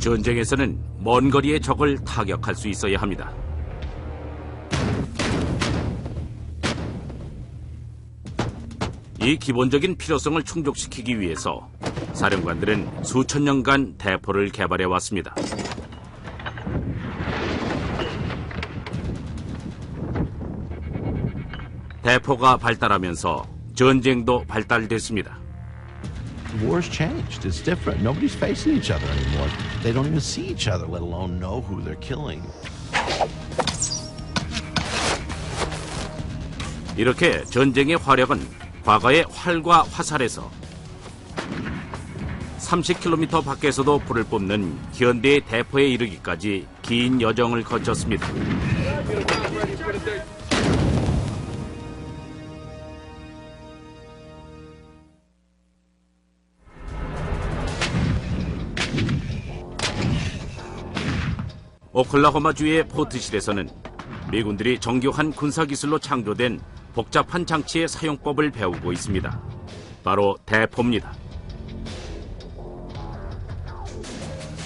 전쟁에서는 먼 거리의 적을 타격할 수 있어야 합니다. 이 기본적인 필요성을 충족시키기 위해서 사령관들은 수천 년간 대포를 개발해 왔습니다. 대포가 발달하면서 전쟁도 발달됐습니다. The war's changed. It's different. Nobody's facing each other anymore. They don't even see each other, let alone know who they're killing. 이렇게 전쟁의 화력은 과거의 활과 화살에서 30km 밖에서도 불을 뿜는 현대의 대포에 이르기까지 긴 여정을 거쳤습니다. 오클라호마주의 포트실에서는 미군들이 정교한 군사기술로 창조된 복잡한 장치의 사용법을 배우고 있습니다. 바로 대포입니다.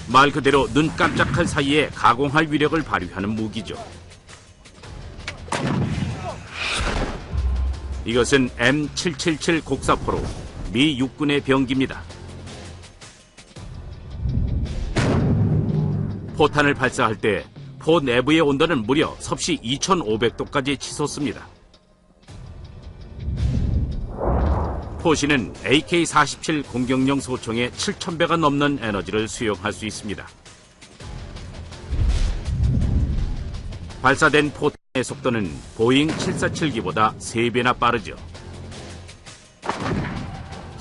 말 그대로 눈 깜짝할 사이에 가공할 위력을 발휘하는 무기죠. 이것은 M777 곡사포로 미 육군의 병기입니다. 포탄을 발사할 때 포 내부의 온도는 무려 섭씨 2500도까지 치솟습니다. 포시는 AK-47 공격용 소총의 7000배가 넘는 에너지를 수용할 수 있습니다. 발사된 포탄의 속도는 보잉 747기보다 3배나 빠르죠.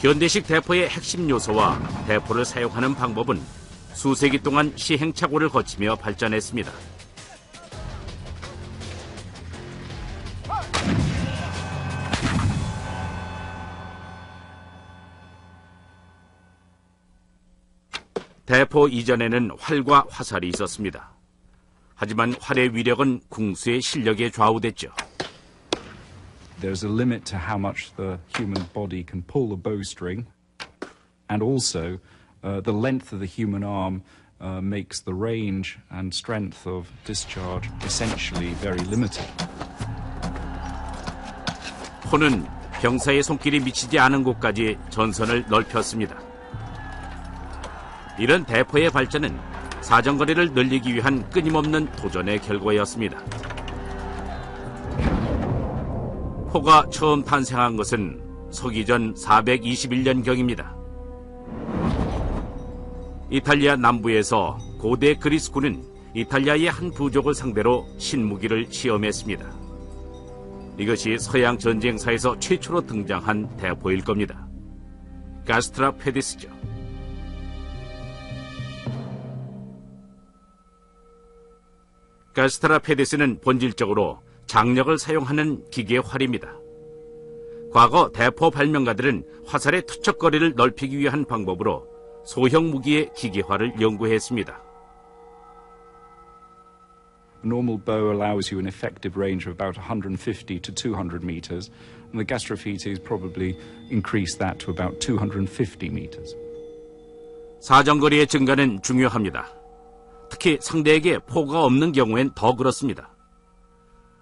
현대식 대포의 핵심 요소와 대포를 사용하는 방법은 수세기 동안 시행착오를 거치며 발전했습니다. 대포 이전에는 활과 화살이 있었습니다. 하지만 활의 위력은 궁수의 실력에 좌우됐죠. There's a limit to how much the human body can pull the bowstring, and also the length of the human arm makes the range and strength of discharge essentially very limited. 포는 병사의 손길이 미치지 않은 곳까지 전선을 넓혔습니다. 이런 대포의 발전은 사정거리를 늘리기 위한 끊임없는 도전의 결과였습니다. 포가 처음 탄생한 것은 서기전 421년경입니다. 이탈리아 남부에서 고대 그리스군은 이탈리아의 한 부족을 상대로 신무기를 시험했습니다. 이것이 서양 전쟁사에서 최초로 등장한 대포일 겁니다. 가스트라 페디스죠. 가스트라 페디스는 본질적으로 장력을 사용하는 기계 활입니다. 과거 대포 발명가들은 화살의 투척거리를 넓히기 위한 방법으로 소형 무기의 기계화를 연구했습니다. A normal bow allows you an effective range of about 150 to 200 meters, and the Gastrophetes probably increased that to about 250 meters. 사정거리의 증가는 중요합니다. 특히 상대에게 포가 없는 경우엔 더 그렇습니다.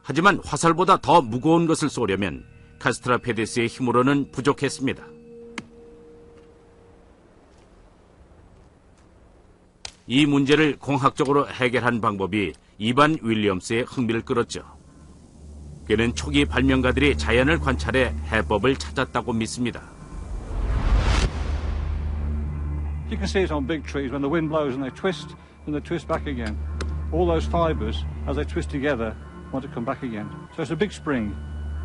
하지만 화살보다 더 무거운 것을 쏘려면 가스트라 페디스의 힘으로는 부족했습니다. 이 문제를 공학적으로 해결한 방법이 이반 윌리엄스의 흥미를 끌었죠. 그는 초기 발명가들이 자연을 관찰해 해법을 찾았다고 믿습니다. You can see it on big trees when the wind blows and they twist back again. All those fibers, as they twist together, want to come back again. So it's a big spring.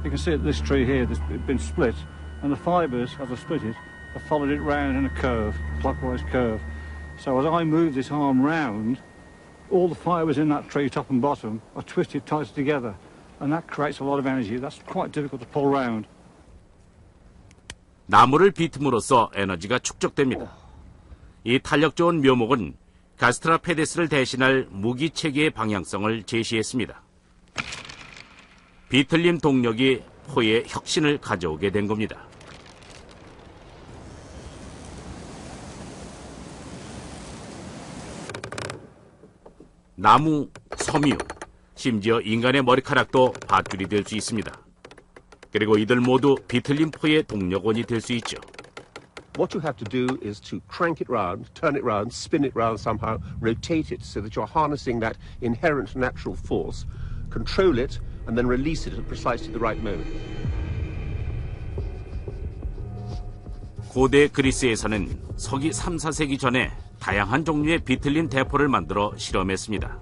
You can see it, this tree here that's been split, and the fibers, as I split it, have followed it round in a curve, clockwise curve. So as I move this arm round, all the fibers in that tree, top and bottom, are twisted tight together, and that creates a lot of energy. That's quite difficult to pull round. 나무를 비틈으로써 에너지가 축적됩니다. 이 탄력 좋은 묘목은 가스트라 페디스를 대신할 무기 체계의 방향성을 제시했습니다. 비틀림 동력이 포에 혁신을 가져오게 된 겁니다. 나무, 섬유, 심지어 인간의 머리카락도 밧줄이 될 수 있습니다. 그리고 이들 모두 비틀린 포의 동력원이 될 수 있죠. What you have to do is to crank it round, turn it round, spin it round somehow, rotate it so that you're harnessing that inherent natural force, control it, and then release it at precisely the right moment. 고대 그리스에서는 서기 3, 4세기 전에 다양한 종류의 비틀린 대포를 만들어 실험했습니다.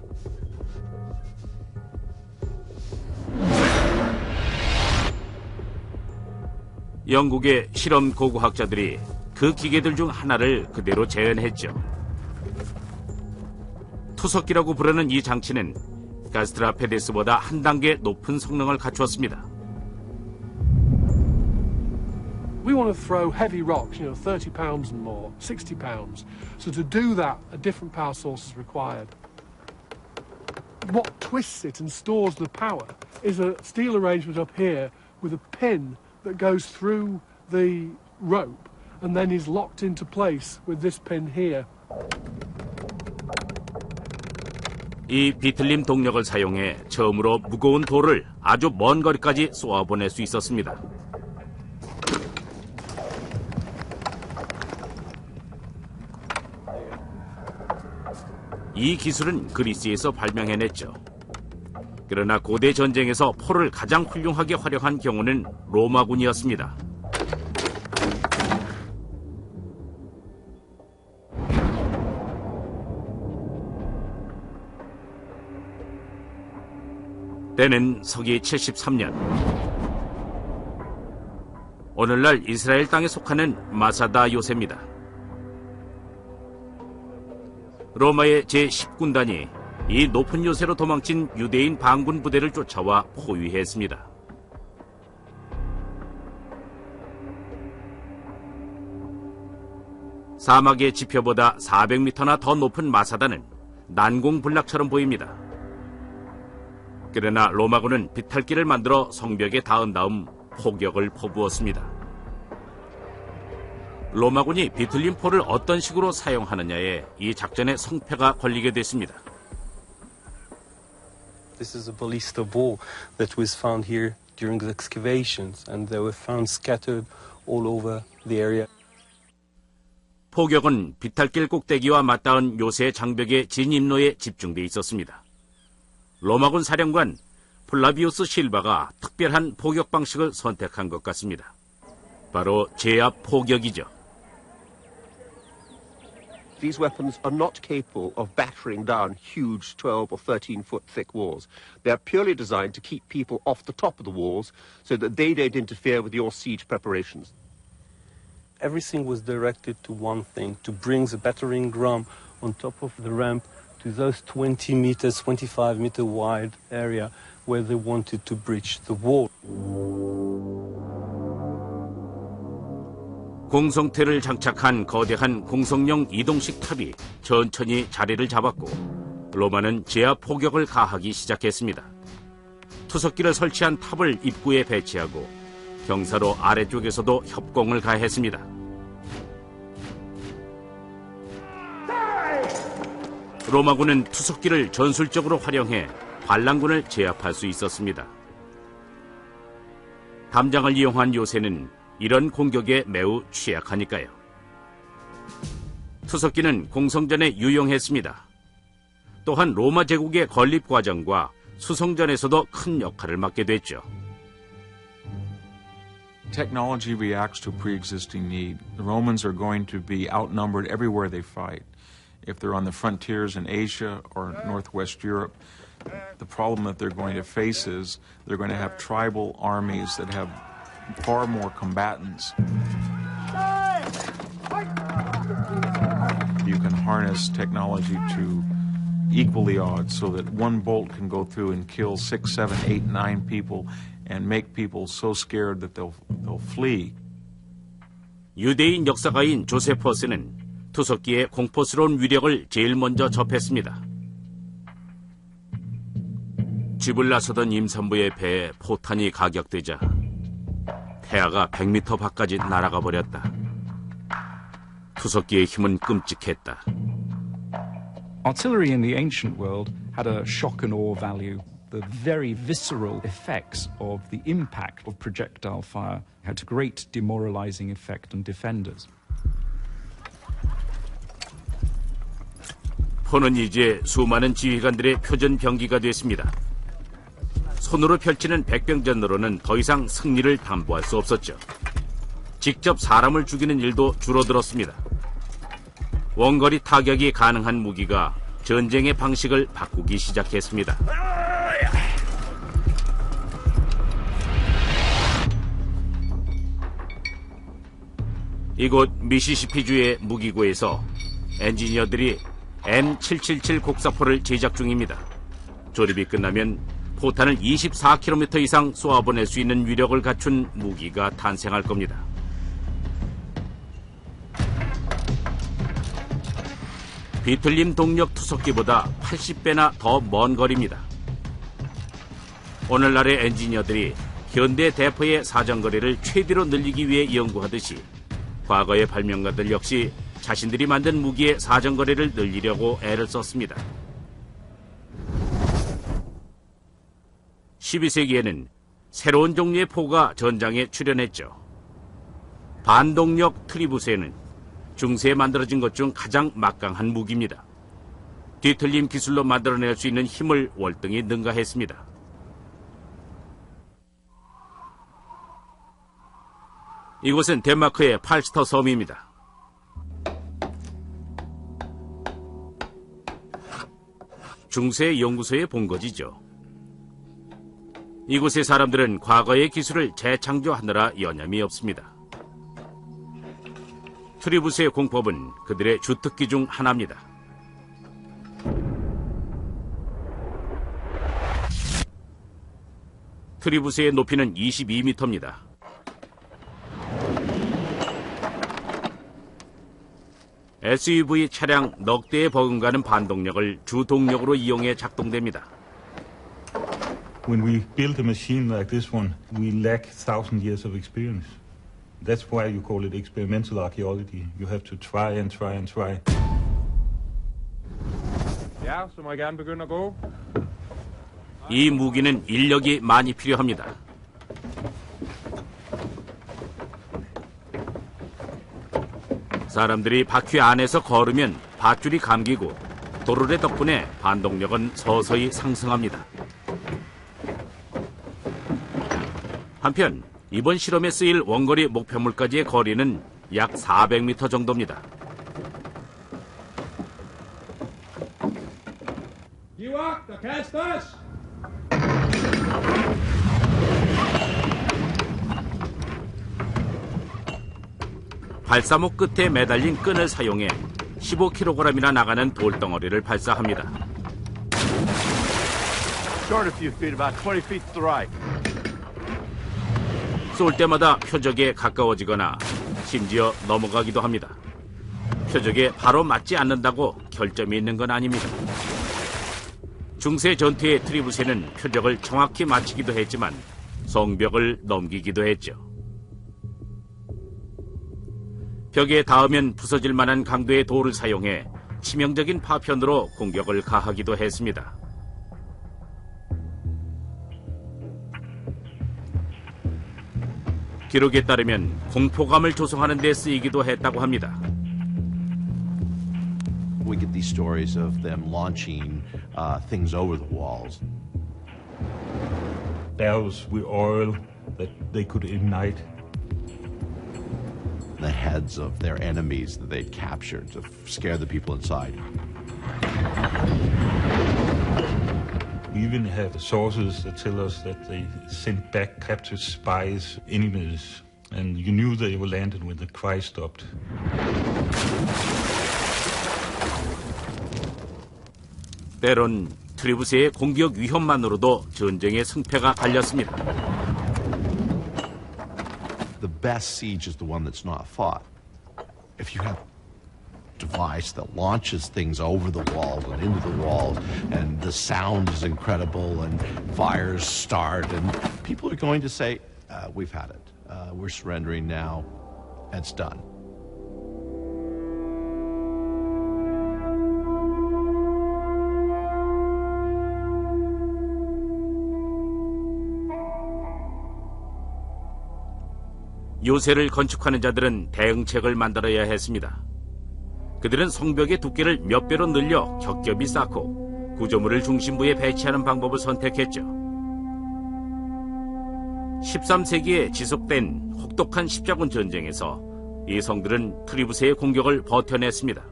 영국의 실험 고고학자들이 그 기계들 중 하나를 그대로 재현했죠. 투석기라고 부르는 이 장치는 가스트라페데스보다 한 단계 높은 성능을 갖추었습니다. We want to throw heavy rocks, 30 pounds and more, 60 pounds. So to do that, a different power source is required. What twists it and stores the power is a steel arrangement up here with a pin that goes through the rope and then is locked into place with this pin here. 이 비틀림 동력을 사용해 처음으로 무거운 돌을 아주 먼 거리까지 쏘아보낼 수 있었습니다. 이 기술은 그리스에서 발명해냈죠. 그러나 고대 전쟁에서 포를 가장 훌륭하게 활용한 경우는 로마군이었습니다. 때는 서기 73년. 오늘날 이스라엘 땅에 속하는 마사다 요새입니다. 로마의 제10군단이 이 높은 요새로 도망친 유대인 반군 부대를 쫓아와 포위했습니다. 사막의 지표보다 400m나 더 높은 마사다는 난공불락처럼 보입니다. 그러나 로마군은 비탈길을 만들어 성벽에 닿은 다음 포격을 퍼부었습니다. 로마군이 비틀린 포를 어떤 식으로 사용하느냐에 이 작전의 성패가 걸리게 됐습니다. This is a ballista ball that was found here during the excavations, and they were found scattered all over the area. 포격은 비탈길 꼭대기와 맞닿은 요새 장벽의 진입로에 집중돼 있었습니다. 로마군 사령관 플라비우스 실바가 특별한 포격 방식을 선택한 것 같습니다. 바로 제압 포격이죠. These weapons are not capable of battering down huge 12 or 13-foot thick walls. They are purely designed to keep people off the top of the walls so that they don't interfere with your siege preparations. Everything was directed to one thing, to bring the battering ram on top of the ramp to those 20 meters, 25 meter wide area where they wanted to breach the wall. 공성태를 장착한 거대한 공성용 이동식 탑이 천천히 자리를 잡았고 로마는 제압 포격을 가하기 시작했습니다. 투석기를 설치한 탑을 입구에 배치하고 경사로 아래쪽에서도 협공을 가했습니다. 로마군은 투석기를 전술적으로 활용해 반란군을 제압할 수 있었습니다. 담장을 이용한 요새는 이런 공격에 매우 취약하니까요. 투석기는 공성전에 유용했습니다. 또한 로마 제국의 건립 과정과 수성전에서도 큰 역할을 맡게 됐죠. Technology reacts to pre-existing need. The Romans are going to be outnumbered everywhere they fight. If they're on the frontiers in Asia or Northwest Europe, the problem that they're going to face is they're going to have tribal armies that have far more combatants. You can harness technology to equal the odds so that one bolt can go through and kill 6, 7, 8, 9 people and make people so scared that they'll flee. 유대인 역사가인 조세퍼스는 투석기의 공포스러운 위력을 제일 먼저 접했습니다. 집을 나서던 임산부의 배에 포탄이 가격되자 태아가 100m 밖까지 날아가 버렸다. 투석기의 힘은 끔찍했다. Artillery in the ancient world had a shock and awe value. The very visceral effects of the impact of projectile fire had a great demoralizing effect on defenders. 포는 이제 수많은 지휘관들의 표전 병기가 됐습니다. 손으로 펼치는 백병전으로는 더 이상 승리를 담보할 수 없었죠. 직접 사람을 죽이는 일도 줄어들었습니다. 원거리 타격이 가능한 무기가 전쟁의 방식을 바꾸기 시작했습니다. 이곳 미시시피주의 무기고에서 엔지니어들이 M777 곡사포를 제작 중입니다. 조립이 끝나면 포탄을 24km 이상 쏘아보낼 수 있는 위력을 갖춘 무기가 탄생할 겁니다. 비틀림 동력 투석기보다 80배나 더 먼 거리입니다. 오늘날의 엔지니어들이 현대 대포의 사정거리를 최대로 늘리기 위해 연구하듯이 과거의 발명가들 역시 자신들이 만든 무기의 사정거리를 늘리려고 애를 썼습니다. 12세기에는 새로운 종류의 포가 전장에 출현했죠. 반동력 트리부세는 중세에 만들어진 것 중 가장 막강한 무기입니다. 뒤틀림 기술로 만들어낼 수 있는 힘을 월등히 능가했습니다. 이곳은 덴마크의 팔스터 섬입니다. 중세 연구소의 본거지죠. 이곳의 사람들은 과거의 기술을 재창조하느라 여념이 없습니다. 트리부스의 공법은 그들의 주특기 중 하나입니다. 트리부스의 높이는 22m입니다. SUV 차량 넉 대에 버금가는 반동력을 주동력으로 이용해 작동됩니다. When we build a machine like this one, we lack 1,000 years of experience. That's why you call it experimental archaeology. You have to try and try and try. Ja, så må jeg gerne begynde at gå. 이 무기는 인력이 많이 필요합니다. 사람들이 바퀴 안에서 걸으면 밧줄이 감기고 도르래 덕분에 반동력은 서서히 상승합니다. 한편 이번 실험에 쓰일 원거리 목표물까지의 거리는 약 400m 정도입니다. 발사목 끝에 매달린 끈을 사용해 15kg이나 나가는 돌덩어리를 발사합니다. Short a few feet, about 20 feet to the right. 쏠 때마다 표적에 가까워지거나 심지어 넘어가기도 합니다. 표적에 바로 맞지 않는다고 결점이 있는 건 아닙니다. 중세 전투의 트리부세는 표적을 정확히 맞히기도 했지만 성벽을 넘기기도 했죠. 벽에 닿으면 부서질 만한 강도의 돌을 사용해 치명적인 파편으로 공격을 가하기도 했습니다. 기록에 따르면 공포감을 조성하는 데 쓰이기도 했다고 합니다. We get these stories of them launching things over the walls. Barrels with oil that they could ignite. The heads of their enemies that they'd captured to scare the people inside. We even have sources that tell us that they sent back captured spies, enemies, and you knew they were landed when the cry stopped. 때론 트리부스의 공격 위험만으로도 전쟁의 승패가 갈렸습니다. The best siege is the one that's not fought. If you have a device that launches things over the walls and into the walls, and the sound is incredible, and fires start, and people are going to say, we've had it. We're surrendering now. It's done. 요새를 건축하는 자들은 대응책을 만들어야 했습니다. 그들은 성벽의 두께를 몇 배로 늘려 겹겹이 쌓고 구조물을 중심부에 배치하는 방법을 선택했죠. 13세기에 지속된 혹독한 십자군 전쟁에서 이 성들은 트리부스의 공격을 버텨냈습니다.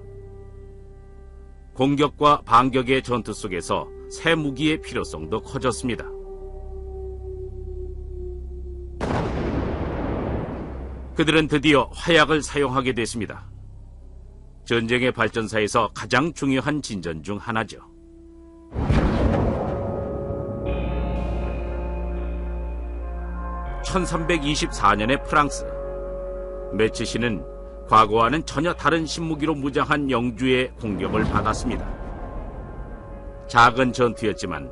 공격과 반격의 전투 속에서 새 무기의 필요성도 커졌습니다. 그들은 드디어 화약을 사용하게 됐습니다. 전쟁의 발전사에서 가장 중요한 진전 중 하나죠. (1324년의) 프랑스, 메치시는 과거와는 전혀 다른 신무기로 무장한 영주의 공격을 받았습니다. 작은 전투였지만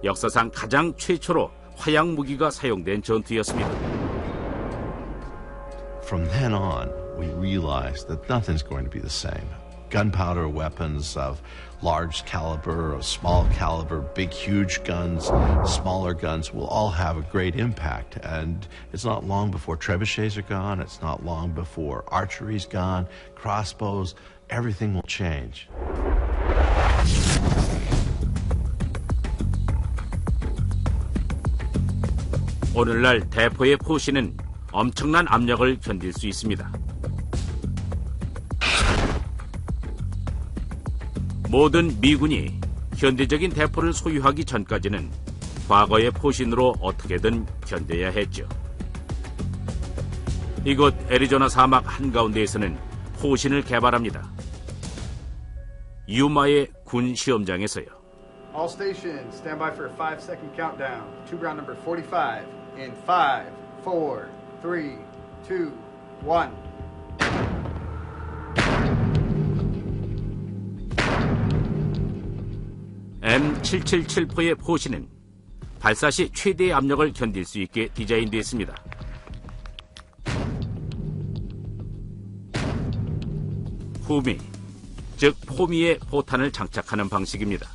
역사상 가장 최초로 화약 무기가 사용된 전투였습니다. From then on, we realized that nothing's going to be the same. Gunpowder weapons of large caliber, of small caliber, big, huge guns, smaller guns will all have a great impact. And it's not long before trebuchets are gone. It's not long before archery's gone, crossbows, everything will change. 오늘날 대포의 포신은 엄청난 압력을 견딜 수 있습니다. 모든 미군이 현대적인 대포를 소유하기 전까지는 과거의 포신으로 어떻게든 견뎌야 했죠. 이곳 애리조나 사막 한가운데에서는 포신을 개발합니다. 유마의 군 시험장에서요. All stations, stand by for a 5-second countdown. To ground number 45 in 5, 4, 3, 2, 1. M777포의 포신은 발사 시 최대의 압력을 견딜 수 있게 디자인되었습니다. 후미, 즉 포미에 포탄을 장착하는 방식입니다.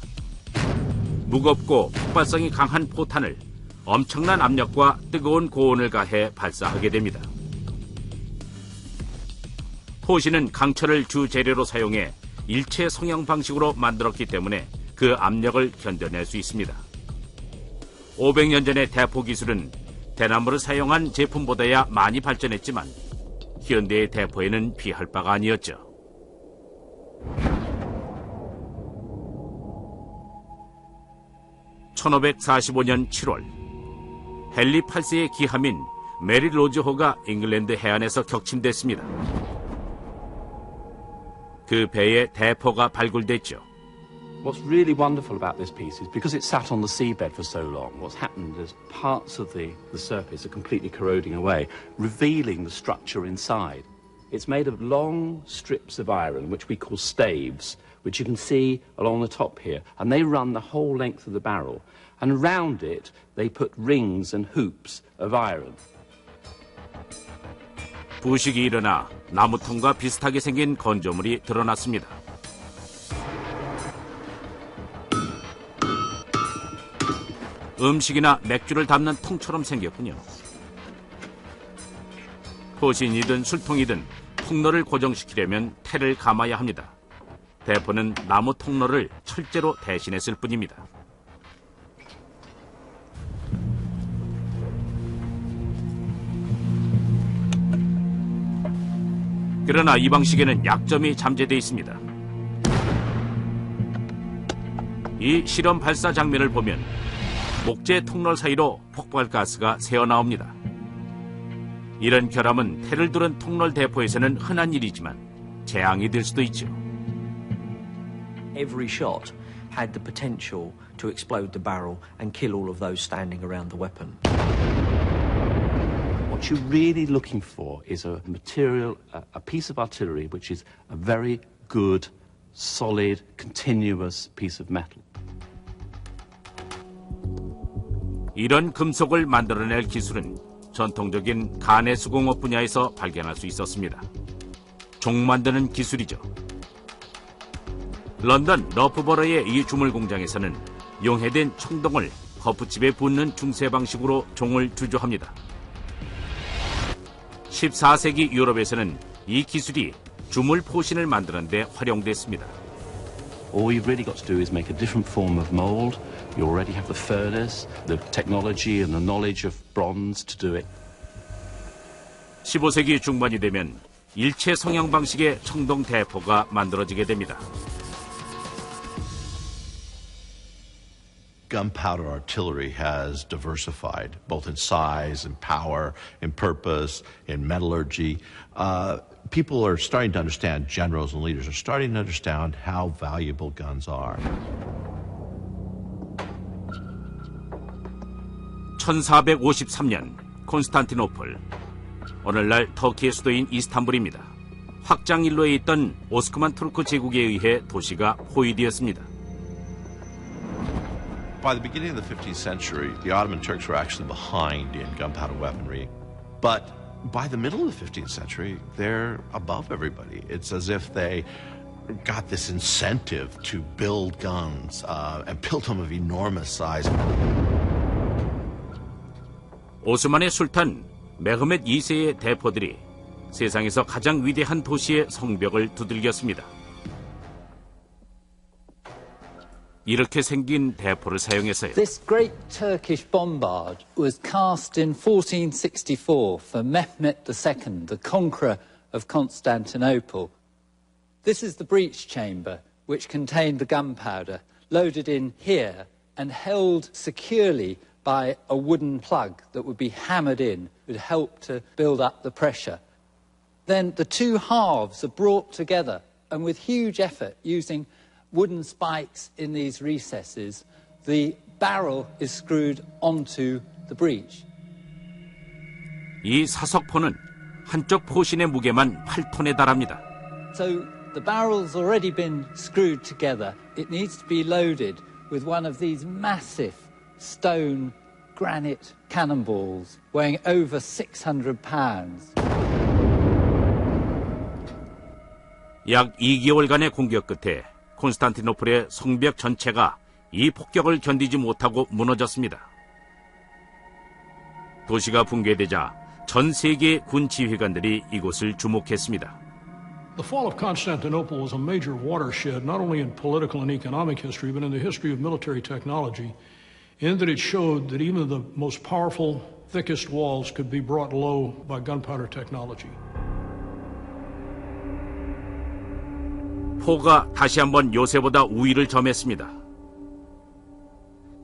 무겁고 폭발성이 강한 포탄을 엄청난 압력과 뜨거운 고온을 가해 발사하게 됩니다. 포신은 강철을 주 재료로 사용해 일체 성형 방식으로 만들었기 때문에 그 압력을 견뎌낼 수 있습니다. 500년 전의 대포 기술은 대나무를 사용한 제품보다야 많이 발전했지만 현대의 대포에는 비할 바가 아니었죠. (1545년 7월) 헨리 8세의 기함인 메리 로즈호가 잉글랜드 해안에서 격침됐습니다. 그 배에 대포가 발굴됐죠. What's really wonderful about this piece is because it sat on the seabed for so long, what's happened is parts of the surface are completely corroding away, revealing the structure inside. It's made of long strips of iron, which we call staves, which you can see along the top here, and they run the whole length of the barrel. And around it, they put rings and hoops of iron. 부식이 일어나 나무통과 비슷하게 생긴 건조물이 드러났습니다. 음식이나 맥주를 담는 통처럼 생겼군요. 포신이든 술통이든 통로를 고정시키려면 태를 감아야 합니다. 대포는 나무 통로를 철제로 대신했을 뿐입니다. 그러나 이 방식에는 약점이 잠재되어 있습니다. 이 실험 발사 장면을 보면 목재 통로 사이로 폭발가스가 새어나옵니다. 이런 결함은 태를 두른 통로 대포에서는 흔한 일이지만 재앙이 될 수도 있죠. Every shot had the potential to explode the barrel and kill all of those standing around the weapon. What you're really looking for is a material, a piece of artillery which is a very good, solid, continuous piece of metal. 이런 금속을 만들어낼 기술은 전통적인 간의 수공업 분야에서 발견할 수 있었습니다. 종 만드는 기술이죠. 런던 러프버러의 이 주물 공장에서는 용해된 청동을 거푸집에 붓는 중세 방식으로 종을 주조합니다. 14세기 유럽에서는 이 기술이 주물 포신을 만드는 데 활용됐습니다. All you've really got to do is make a different form of mold. You already have the furnace, the technology and the knowledge of bronze to do it. 15세기 중반이 되면 일체 성형 방식의 청동 대포가 만들어지게 됩니다. Gunpowder artillery has diversified, both in size and power, in purpose, in metallurgy. People are starting to understand, generals and leaders are starting to understand how valuable guns are. 1453년 콘스탄티노플, 오늘날 터키의 수도인 이스탄불입니다. 확장일로에 있던 오스크만 투르크 제국에 의해 도시가 포위되었습니다. By the beginning of the 15th century, the Ottoman Turks were actually behind in gunpowder weaponry. But by the middle of the 15th century, they're above everybody. It's as if they got this incentive to build guns and build them of enormous size. 오스만의 술탄 메흐멧 2세의 대포들이 세상에서 가장 위대한 도시의 성벽을 두들겼습니다. 이렇게 생긴 대포를 사용해서요. This great Turkish bombard was cast in 1464 for Mehmet II, the conqueror of Constantinople. This is the breech chamber which contained the gunpowder, loaded in here and held securely by a wooden plug that would be hammered in, would help to build up the pressure. Then the two halves are brought together, and with huge effort, using wooden spikes in these recesses, the barrel is screwed onto the breech. 이 사석포는 한쪽 포신의 무게만 8톤에 달합니다. So the barrel's already been screwed together. It needs to be loaded with one of these massive stone granite cannonballs weighing over 600 pounds. 약 2개월간의 공격 끝에 콘스탄티노플의 성벽 전체가 이 폭격을 견디지 못하고 무너졌습니다. 도시가 붕괴되자 전 세계의 군 지휘관들이 이곳을 주목했습니다. The fall of Constantinople was a major watershed, not only in political and economic history, but in the history of military technology, in that it showed that even the most powerful, thickest walls could be brought low by gunpowder technology. 포가 다시 한번 요새보다 우위를 점했습니다.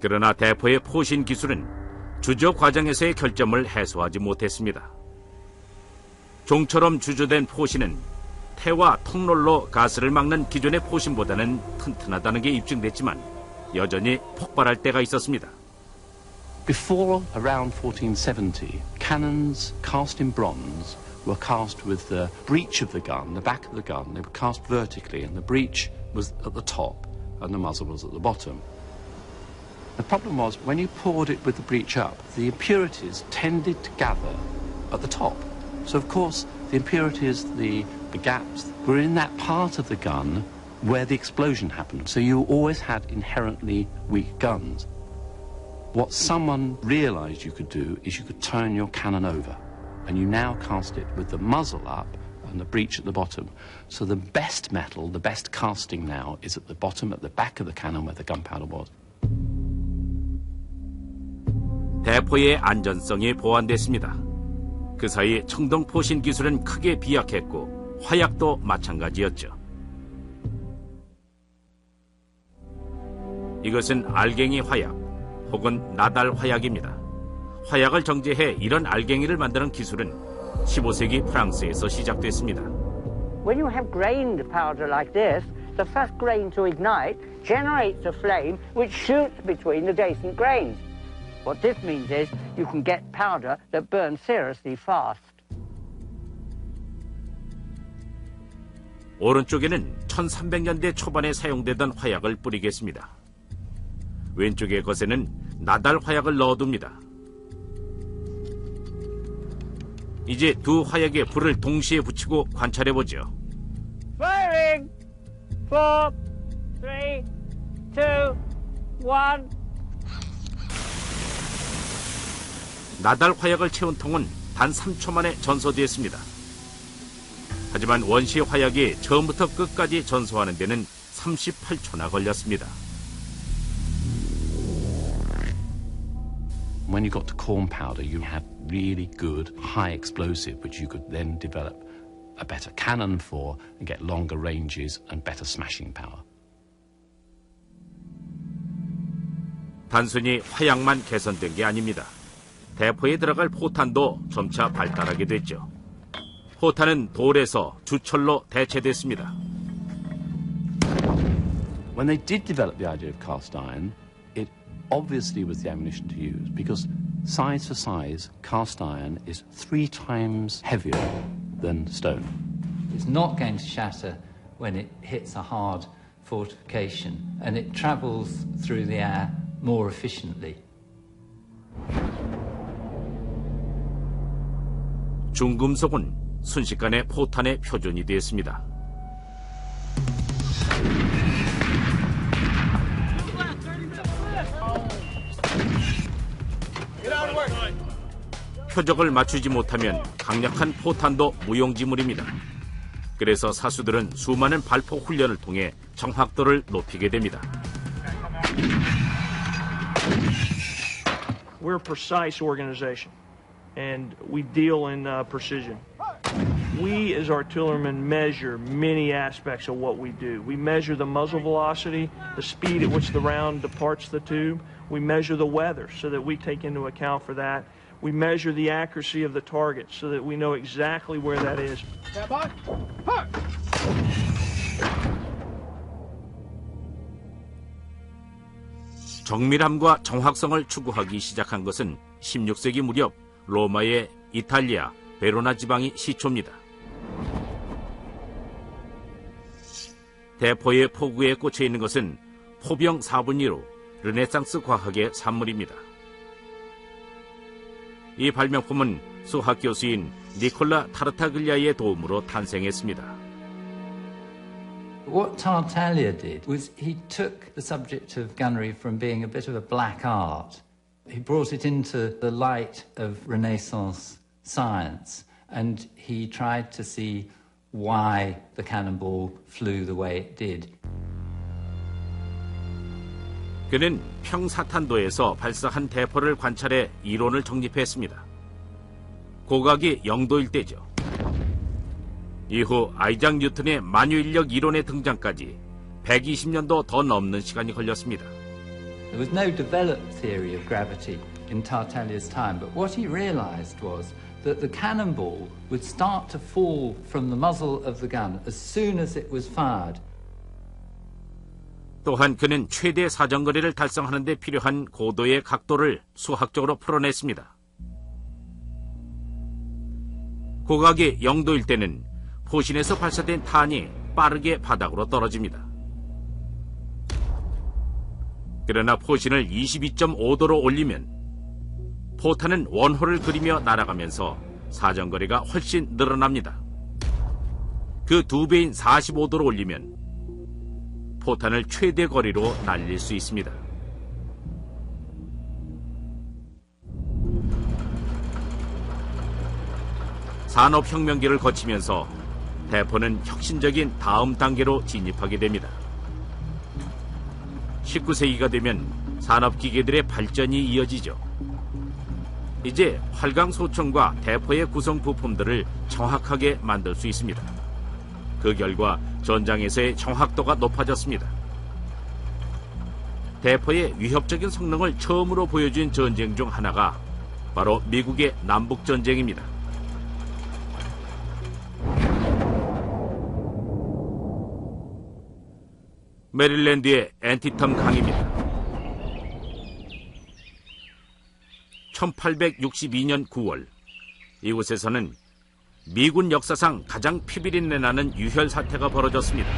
그러나 대포의 포신 기술은 주저 과정에서의 결점을 해소하지 못했습니다. 종처럼 주저된 포신은 태와 통롤로 가스를 막는 기존의 포신보다는 튼튼하다는 게 입증됐지만 여전히 폭발할 때가 있었습니다. Before around 1470, cannons cast in bronze were cast with the breech of the gun, the back of the gun. They were cast vertically, and the breech was at the top, and the muzzle was at the bottom. The problem was, when you poured it with the breech up, the impurities tended to gather at the top. So, of course, the impurities, the gaps, were in that part of the gun where the explosion happened. So you always had inherently weak guns. What someone realized you could do is you could turn your cannon over, and you now cast it with the muzzle up and the breech at the bottom. So the best metal, the best casting now, is at the bottom, at the back of the cannon where the gunpowder was. 대포의 안전성이 보완됐습니다. 그 사이 청동 포신 기술은 크게 비약했고 화약도 마찬가지였죠. 이것은 알갱이 화약 혹은 나달 화약입니다. 화약을 정제해 이런 알갱이를 만드는 기술은 15세기 프랑스에서 시작됐습니다. When you have grained powder like this, the first grain to ignite generates a flame which shoots between the adjacent grains. What this means is you can get powder that burns seriously fast. 오른쪽에는 1300년대 초반에 사용되던 화약을 뿌리겠습니다. 왼쪽의 것에는 나달 화약을 넣어둡니다. 이제 두 화약에 불을 동시에 붙이고 관찰해보죠. Firing! 4, 3, 2, 1. 나달 화약을 채운 통은 단 3초 만에 전소되었습니다. 하지만 원시 화약이 처음부터 끝까지 전소하는 데는 38초나 걸렸습니다. When you got to corn powder, you had really good high explosive, which you could then develop a better cannon for and get longer ranges and better smashing power. 단순히 화약만 개선된 게 아닙니다. 대포에 들어갈 포탄도 점차 발달하게 됐죠. 포탄은 돌에서 주철로 대체됐습니다. When they did develop the idea of cast iron, it obviously was the ammunition to use because size for size, cast iron is 3 times heavier than stone. It's not going to shatter when it hits a hard fortification, and it travels through the air more efficiently. 중금속은 순식간에 포탄의 표준이 되었습니다. 표적을 맞추지 못하면 강력한 포탄도 무용지물입니다. 그래서 사수들은 수많은 발포 훈련을 통해 정확도를 높이게 됩니다. We're a precise organization, and we deal in precision. We, as artillerymen, measure many aspects of what we do. We measure the muzzle velocity, the speed at which the round departs the tube. We measure the weather so that we take into account for that. We measure the accuracy of the target so that we know exactly where that is. Stand by. 정밀함과 정확성을 추구하기 시작한 것은 16세기 무렵 로마의 이탈리아 베로나 지방이 시초입니다. 대포의 포구에 꽂혀 있는 것은 포병 4분의 1로 르네상스 과학의 산물입니다. 이 발명품은 수학 교수인 니콜라 타르타글리아의 도움으로 탄생했습니다. What Tartaglia did was he took the subject of gunnery from being a bit of a black art. He brought it into the light of Renaissance science, and he tried to see why the cannonball flew the way it did. 그는 평사탄도에서 발사한 대포를 관찰해 이론을 정립했습니다. 고각이 0도일 때죠. 이후 아이작 뉴턴의 만유인력 이론의 등장까지 120년도 더 넘는 시간이 걸렸습니다. There was no developed theory of gravity in Tartaglia's time, but what he realized was that the cannonball would start to fall from the muzzle of the gun as soon as it was fired. 또한 그는 최대 사정거리를 달성하는 데 필요한 고도의 각도를 수학적으로 풀어냈습니다. 고각이 0도일 때는 포신에서 발사된 탄이 빠르게 바닥으로 떨어집니다. 그러나 포신을 22.5도로 올리면 포탄은 원호를 그리며 날아가면서 사정거리가 훨씬 늘어납니다. 그 2배인 45도로 올리면 포탄을 최대 거리로 날릴 수 있습니다. 산업혁명기를 거치면서 대포는 혁신적인 다음 단계로 진입하게 됩니다. 19세기가 되면 산업기계들의 발전이 이어지죠. 이제 활강소총과 대포의 구성 부품들을 정확하게 만들 수 있습니다. 그 결과 전장에서의 정확도가 높아졌습니다. 대포의 위협적인 성능을 처음으로 보여준 전쟁 중 하나가 바로 미국의 남북전쟁입니다. 메릴랜드의 앤티텀 강입니다. 1862년 9월 이곳에서는 미군 역사상 가장 피비린내 나는 유혈 사태가 벌어졌습니다.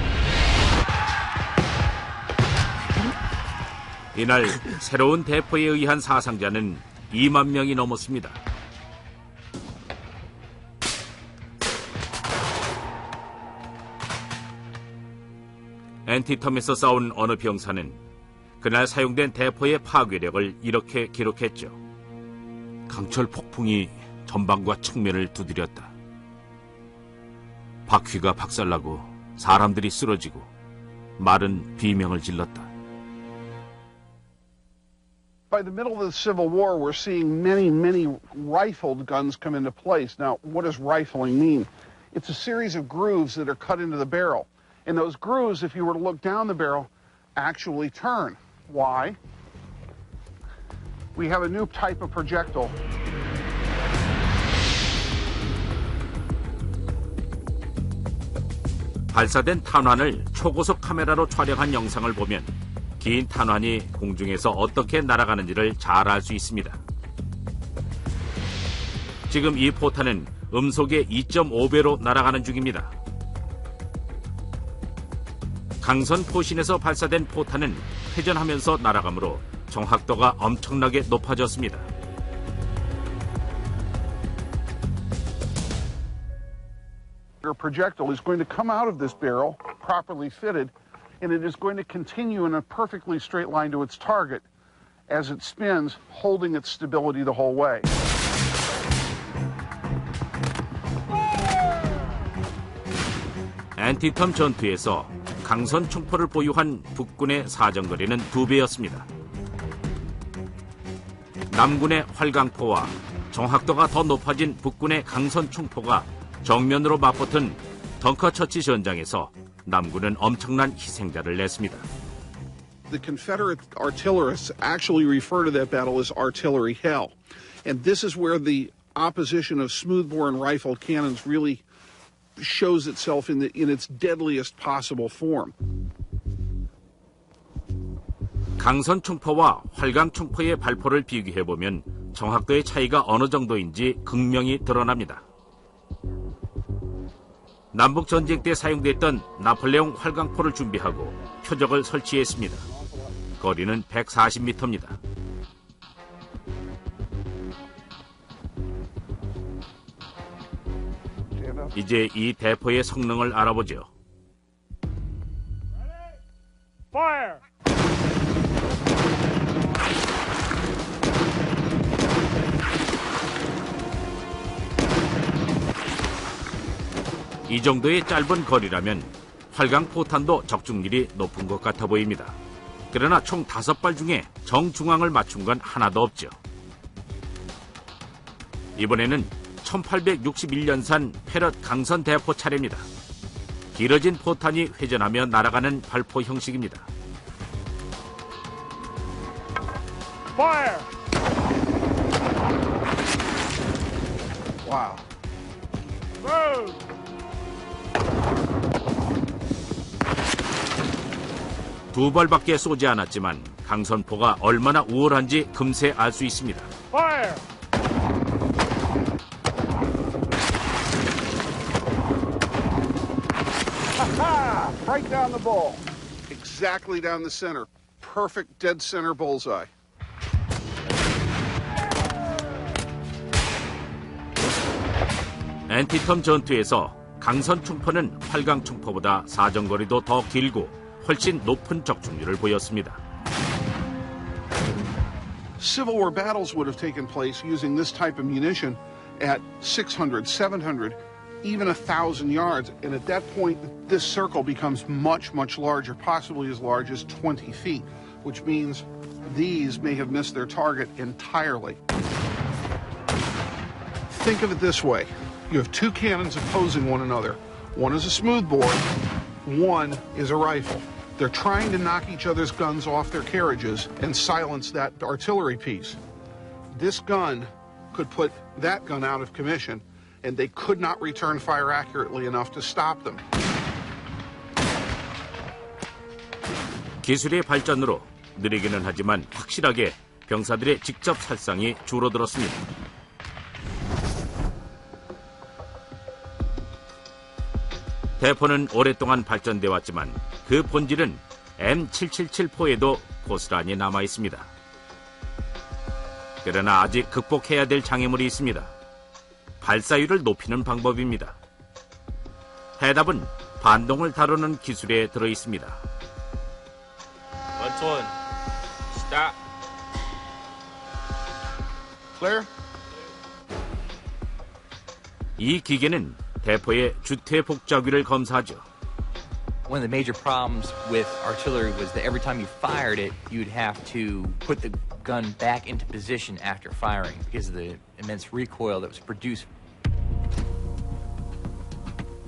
이날 새로운 대포에 의한 사상자는 2만 명이 넘었습니다. 앤티텀에서 싸운 어느 병사는 그날 사용된 대포의 파괴력을 이렇게 기록했죠. 강철 폭풍이 전방과 측면을 두드렸다. 바퀴가 박살나고 사람들이 쓰러지고 말은 비명을 질렀다. By the middle of the Civil War, we're seeing many rifled guns come into place. Now, what does rifling mean? It's a series of grooves that are cut into the barrel. And those grooves, if you were to look down the barrel, actually turn. Why? We have a new type of projectile. 발사된 탄환을 초고속 카메라로 촬영한 영상을 보면 긴 탄환이 공중에서 어떻게 날아가는지를 잘 알 수 있습니다. 지금 이 포탄은 음속의 2.5배로 날아가는 중입니다. 강선 포신에서 발사된 포탄은 회전하면서 날아가므로 정확도가 엄청나게 높아졌습니다. Your projectile is going to come out of this barrel, properly fitted, and it is going to continue in a perfectly straight line to its target as it spins, holding its stability the whole way. 앤티텀 전투에서 강선 총포를 보유한 북군의 사정거리는 2배였습니다. 남군의 활강포와 정확도가 더 높아진 북군의 강선 총포가 정면으로 맞붙은 덩커처치 전장에서 남군은 엄청난 희생자를 냈습니다. The Confederate artillerists actually refer to that battle as artillery hell. And this is where the opposition of smoothbore and rifled cannons really shows itself in its deadliest possible form. 강선 총포와 활강 총포의 발포를 비교해보면 정확도의 차이가 어느 정도인지 극명히 드러납니다. 남북 전쟁 때 사용됐던 나폴레옹 활강포를 준비하고 표적을 설치했습니다. 거리는 140m입니다. 이제 이 대포의 성능을 알아보죠. Fire! 이 정도의 짧은 거리라면 활강 포탄도 적중률이 높은 것 같아 보입니다. 그러나 총 5발 중에 정중앙을 맞춘 건 하나도 없죠. 이번에는 1861년산 패럿 강선 대포 차례입니다. 길어진 포탄이 회전하며 날아가는 발포 형식입니다. Fire! Wow. Move! 두 발밖에 쏘지 않았지만 강선포가 얼마나 우월한지 금세 알 수 있습니다. Fire! Ha! Right down the ball. Exactly down the center. Perfect dead center bullseye. 앤티텀 전투에서 강선 총포는 활강 총포보다 사정거리도 더 길고 훨씬 높은 적중률을 보였습니다. Civil War battles would have taken place using this type of munition at 600, 700, even 1,000 yards. And at that point, this circle becomes much larger, possibly as large as 20 feet, which means these may have missed their target entirely. Think of it this way. You have two cannons opposing one another. One is a smoothbore, one is a rifle. They're trying to knock each other's guns off their carriages and silence that artillery piece. This gun could put that gun out of commission, and they could not return fire accurately enough to stop them. 기술의 발전으로 느리기는 하지만 확실하게 병사들의 직접 살상이 줄어들었습니다. 대포는 오랫동안 발전돼 왔지만 그 본질은 M777포에도 고스란히 남아 있습니다. 그러나 아직 극복해야 될 장애물이 있습니다. 발사율을 높이는 방법입니다. 해답은 반동을 다루는 기술에 들어 있습니다. One, stop. Clear? 이 기계는 대포의 주퇴 복잡위를 검사하죠. One of the major problems with artillery was that every time you fired it, you'd have to put the gun back into position after firing because of the immense recoil that was produced.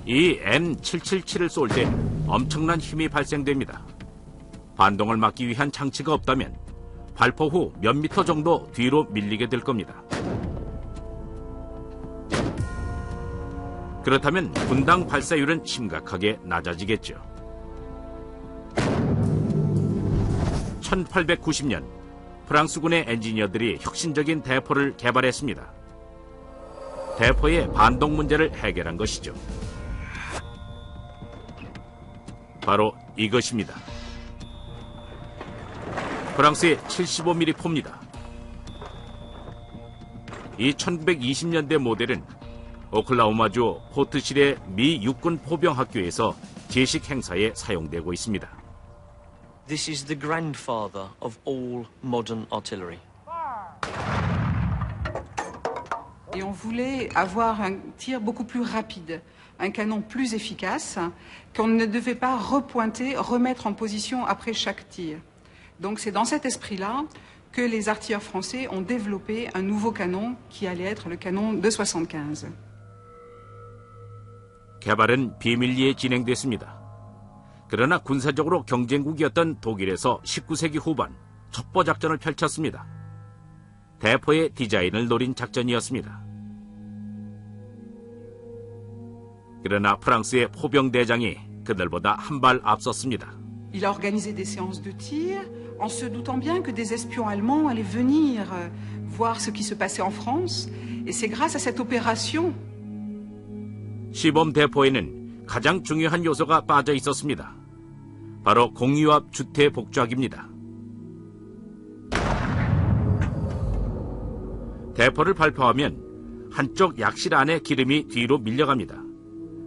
이 M777을 쏠 때 엄청난 힘이 발생됩니다. 반동을 막기 위한 장치가 없다면 발포 후 몇 미터 정도 뒤로 밀리게 될 겁니다. 그렇다면 분당 발사율은 심각하게 낮아지겠죠. 1890년 프랑스군의 엔지니어들이 혁신적인 대포를 개발했습니다. 대포의 반동 문제를 해결한 것이죠. 바로 이것입니다. 프랑스의 75mm 포입니다. 이 1920년대 모델은 오클라호마주 포트실의 미 육군 포병 학교에서 제식 행사에 사용되고 있습니다. This is the grandfather of all modern artillery. Et on voulait avoir un tir beaucoup plus rapide, un canon plus efficace, qu'on ne devait pas repointer, remettre en position après chaque tir. Donc c'est dans cet esprit-là que les artilleurs français ont développé un nouveau canon qui allait être le canon de 75. 개발은 비밀리에 진행됐습니다. 그러나 군사적으로 경쟁국이었던 독일에서 19세기 후반 첩보 작전을 펼쳤습니다. 대포의 디자인을 노린 작전이었습니다. 그러나 프랑스의 포병 대장이 그들보다 한 발 앞섰습니다. Il a organisé des séances de tir en se doutant bien que des espions allemands allaient venir voir ce qui se passait en France. Et c'est grâce à cette opération. 시범 대포에는 가장 중요한 요소가 빠져 있었습니다. 바로 공유압 주퇴 복좌기입니다. 대포를 발포하면 한쪽 약실 안에 기름이 뒤로 밀려갑니다.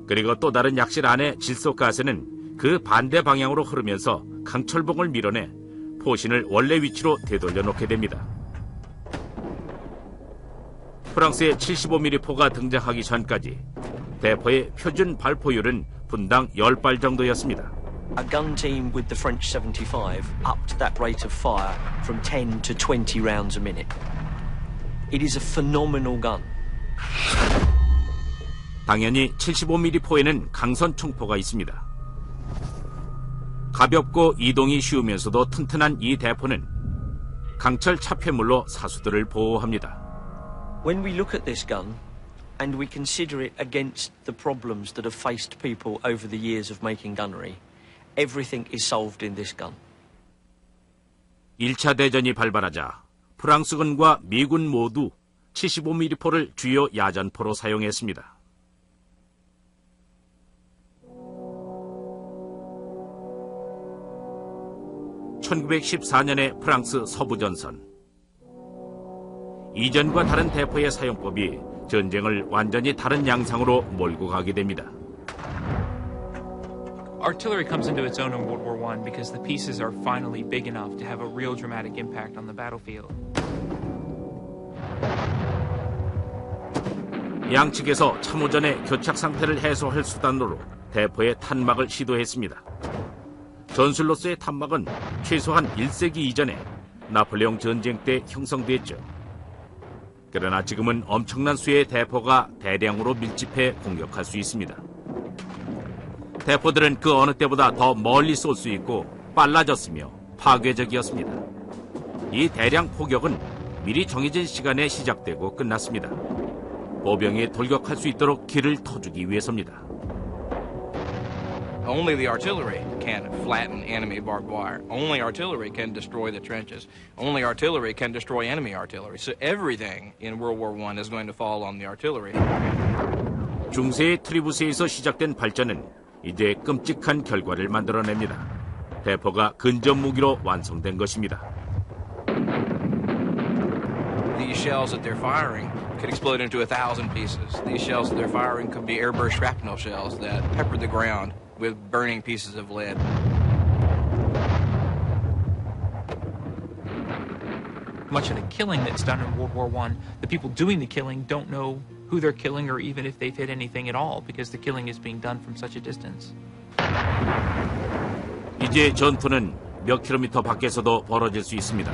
그리고 또 다른 약실 안에 질소가스는 그 반대 방향으로 흐르면서 강철봉을 밀어내 포신을 원래 위치로 되돌려 놓게 됩니다. 프랑스의 75mm 포가 등장하기 전까지 대포의 표준 발포율은 분당 10발 정도였습니다. A gun team with the French 75 upped that rate of fire from 10 to 20 rounds a minute. It is a phenomenal gun. 당연히 75mm 포에는 강선 총포가 있습니다. 가볍고 이동이 쉬우면서도 튼튼한 이 대포는 강철 차폐물로 사수들을 보호합니다. When we look at this gun and we consider it against the problems that have faced people over the years of making gunnery, everything is solved in this gun. 1차 대전이 발발하자 프랑스군과 미군 모두 75mm 포를 주요 야전포로 사용했습니다. (1914년의) 프랑스 서부전선. 이전과 다른 대포의 사용법이 전쟁을 완전히 다른 양상으로 몰고 가게 됩니다. Artillery comes into its own in World War I because the pieces are finally big enough to have a real dramatic impact on the battlefield. 양측에서 참호전의 교착 상태를 해소할 수단으로 대포의 탄막을 시도했습니다. 전술로서의 탄막은 최소한 1세기 이전에 나폴레옹 전쟁 때 형성됐죠. 그러나 지금은 엄청난 수의 대포가 대량으로 밀집해 공격할 수 있습니다. 대포들은 그 어느 때보다 더 멀리 쏠 수 있고 빨라졌으며 파괴적이었습니다. 이 대량 포격은 미리 정해진 시간에 시작되고 끝났습니다. 보병이 돌격할 수 있도록 길을 터주기 위해서입니다. Only the artillery can flatten enemy barbed wire. Only artillery can destroy the trenches. Only artillery can destroy enemy artillery. So everything in World War I is going to fall on the artillery. 중세의 트리부스에서 시작된 발전은 이제 끔찍한 결과를 만들어냅니다. 대포가 근접 무기로 완성된 것입니다. These shells that they're firing could explode into 1,000 pieces. These shells that they're firing could be airburst shrapnel shells that pepper the ground with burning pieces of lead. Much of the killing that's done in World War I, the people doing the killing don't know who they're killing or even if they've hit anything at all, because the killing is being done from such a distance. 이제 전투는 몇 킬로미터 밖에서도 벌어질 수 있습니다.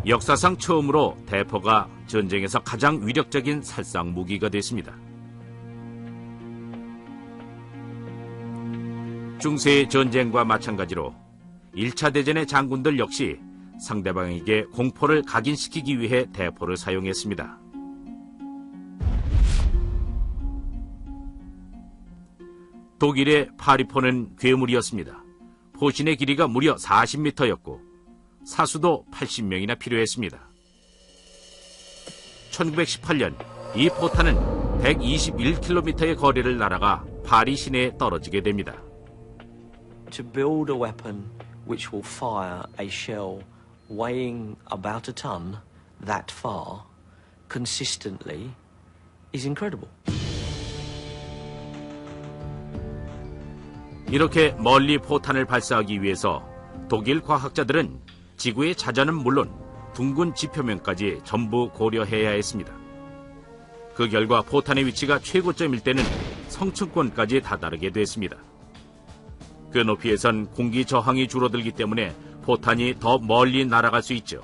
역사상 처음으로 대포가 전쟁에서 가장 위력적인 살상 무기가 됐습니다. 중세의 전쟁과 마찬가지로 1차 대전의 장군들 역시 상대방에게 공포를 각인시키기 위해 대포를 사용했습니다. 독일의 파리포는 괴물이었습니다. 포신의 길이가 무려 40m였고 사수도 80명이나 필요했습니다. 1918년 이 포탄은 121km의 거리를 날아가 파리 시내에 떨어지게 됩니다. To build a weapon which will fire a shell weighing about a ton that far consistently is incredible. 이렇게 멀리 포탄을 발사하기 위해서 독일 과학자들은 지구의 자전은 물론 둥근 지표면까지 전부 고려해야 했습니다. 그 결과 포탄의 위치가 최고점일 때는 성층권까지 다다르게 됐습니다. 그 높이에선 공기 저항이 줄어들기 때문에 포탄이 더 멀리 날아갈 수 있죠.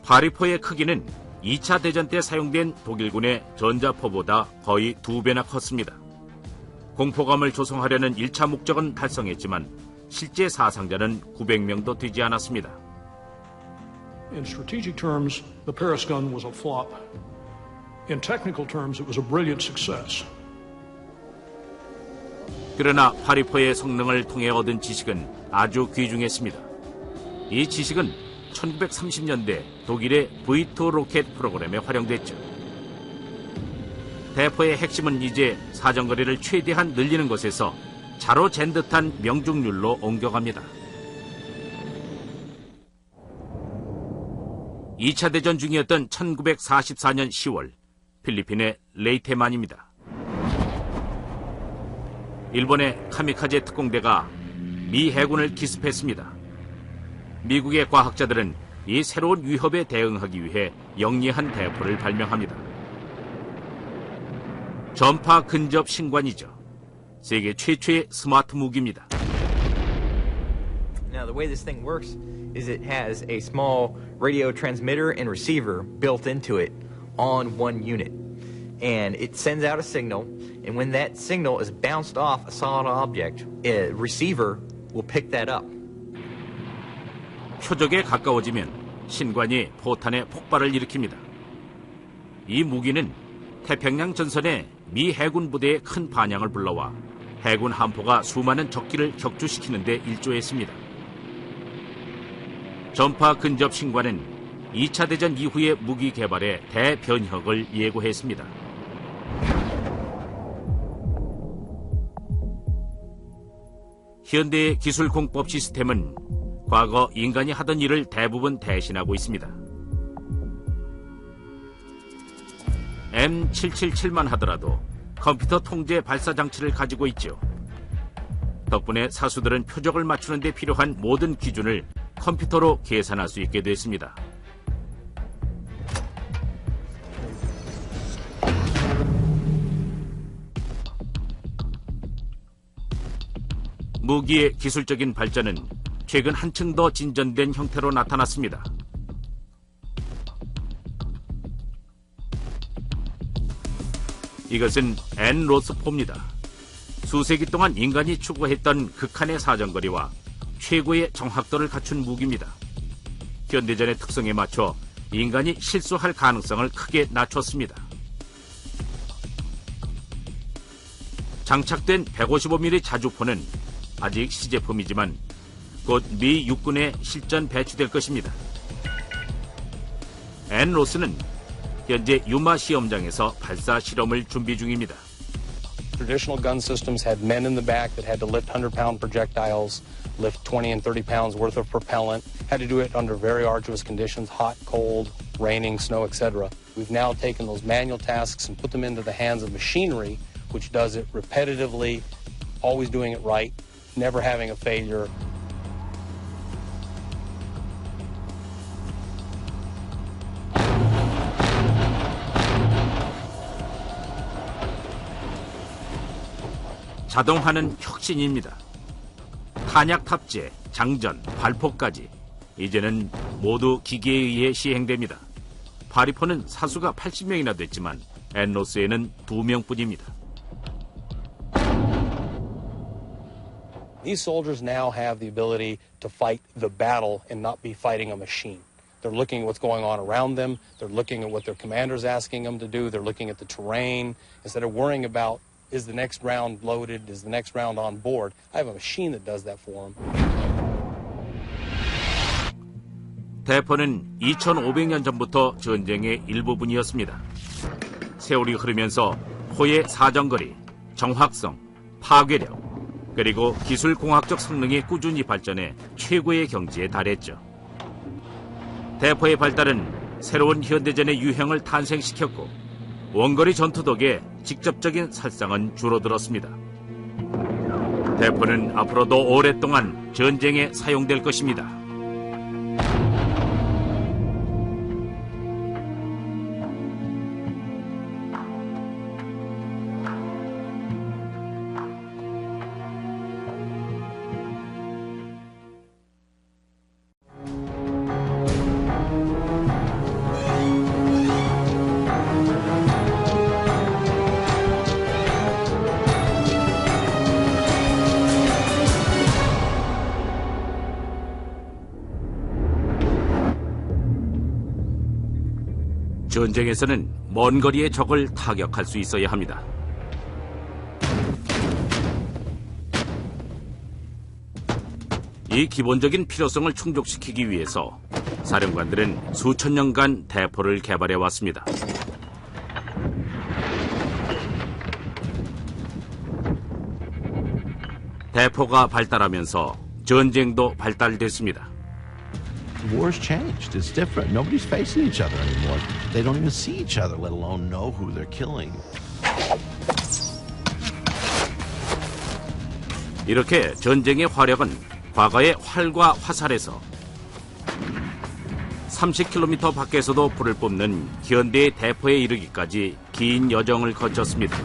파리포의 크기는 2차 대전 때 사용된 독일군의 전자포보다 거의 2배나 컸습니다. 공포감을 조성하려는 1차 목적은 달성했지만 실제 사상자는 900명도 되지 않았습니다. In strategic terms, the Paris gun was a flop. In technical terms, it was a brilliant success. 그러나 파리포의 성능을 통해 얻은 지식은 아주 귀중했습니다. 이 지식은 1930년대 독일의 V2 로켓 프로그램에 활용됐죠. 대포의 핵심은 이제 사정거리를 최대한 늘리는 것에서 자로 잰 듯한 명중률로 옮겨갑니다. 2차 대전 중이었던 1944년 10월 필리핀의 레이테만입니다. 일본의 카미카제 특공대가 미 해군을 기습했습니다. 미국의 과학자들은 이 새로운 위협에 대응하기 위해 영리한 대포를 발명합니다. 전파 근접 신관이죠. 세계 최초의 스마트 무기입니다. Now, the way this thing works is it has a small radio transmitter and receiver built into it on one unit. And it sends out a signal, and when that signal is bounced off a solid object, a receiver will pick that up. 표적에 가까워지면 신관이 포탄의 폭발을 일으킵니다. 이 무기는 태평양 전선에 미 해군 부대에 큰 반향을 불러와 해군 함포가 수많은 적기를 격추시키는 데 일조했습니다. 전파 근접 신관은 2차 대전 이후의 무기 개발에 대변혁을 예고했습니다. 현대의 기술 공법 시스템은 과거 인간이 하던 일을 대부분 대신하고 있습니다. M777만 하더라도 컴퓨터 통제 발사 장치를 가지고 있죠. 덕분에 사수들은 표적을 맞추는 데 필요한 모든 기준을 컴퓨터로 계산할 수 있게 됐습니다. 무기의 기술적인 발전은 최근 한층 더 진전된 형태로 나타났습니다. 이것은 N-로스포입니다. 수세기 동안 인간이 추구했던 극한의 사정거리와 최고의 정확도를 갖춘 무기입니다. 현대전의 특성에 맞춰 인간이 실수할 가능성을 크게 낮췄습니다. 장착된 155mm 자주포는 아직 시제품이지만 곧 미 육군에 실전 배치될 것입니다. N-로스는 현재 유마 시험장에서 발사 실험을 준비 중입니다. Traditional gun systems had men in the back that had to lift 100-pound projectiles, lift 20 and 30 pounds worth of propellant, had to do it under very arduous conditions, hot, cold, raining, snow, etc. We've now taken those manual tasks and put them into the hands of machinery, which does it repetitively, always doing it right, never having a failure. 자동화는 혁신입니다. 탄약 탑재, 장전, 발포까지 이제는 모두 기계에 의해 시행됩니다. 파리포는 사수가 80명이나 됐지만 엔로스에는 2명뿐입니다. These soldiers now have the ability to fight the battle and not be fighting a machine. They're looking at what's going on around them. They're looking at what their commander's asking them to do. They're looking at the terrain. Instead of worrying about, is the next round loaded? Is the next round on board? I have a machine that does that for them. 대포는 2500년 전부터 전쟁의 일부분이었습니다. 세월이 흐르면서 포의 사정거리, 정확성, 파괴력, 그리고 기술공학적 성능이 꾸준히 발전해 최고의 경지에 달했죠. 대포의 발달은 새로운 현대전의 유형을 탄생시켰고 원거리 전투 덕에 직접적인 살상은 줄어들었습니다. 대포는 앞으로도 오랫동안 전쟁에 사용될 것입니다. 전쟁에서는 먼 거리의 적을 타격할 수 있어야 합니다. 이 기본적인 필요성을 충족시키기 위해서 사령관들은 수천 년간 대포를 개발해 왔습니다. 대포가 발달하면서 전쟁도 발달됐습니다. The war's changed. It's different. Nobody's facing each other anymore. They don't even see each other, let alone know who they're killing. 이렇게 전쟁의 화력은 과거의 활과 화살에서 30km 밖에서도 불을 뿜는 현대의 대포에 이르기까지 긴 여정을 거쳤습니다.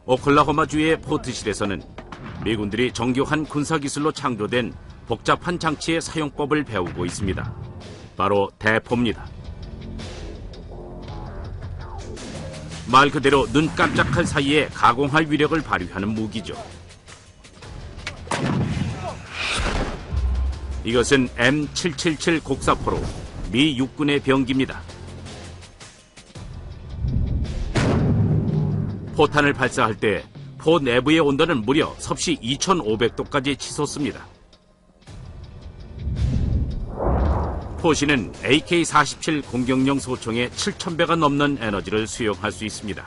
오클라호마주의 포트실에서는 미군들이 정교한 군사기술로 창조된 복잡한 장치의 사용법을 배우고 있습니다. 바로 대포입니다. 말 그대로 눈 깜짝할 사이에 가공할 위력을 발휘하는 무기죠. 이것은 M777 곡사포로 미 육군의 병기입니다. 포탄을 발사할 때 포 내부의 온도는 무려 섭씨 2500도까지 치솟습니다. 포시는 AK-47 공격용 소총의 7000배가 넘는 에너지를 수용할 수 있습니다.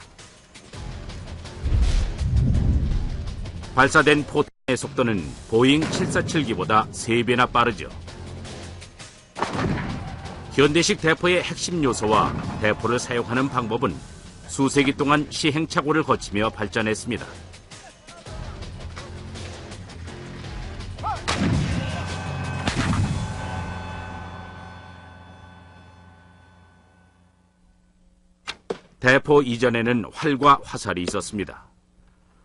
발사된 포탄의 속도는 보잉 747기보다 3배나 빠르죠. 현대식 대포의 핵심 요소와 대포를 사용하는 방법은 수세기 동안 시행착오를 거치며 발전했습니다. 대포 이전에는 활과 화살이 있었습니다.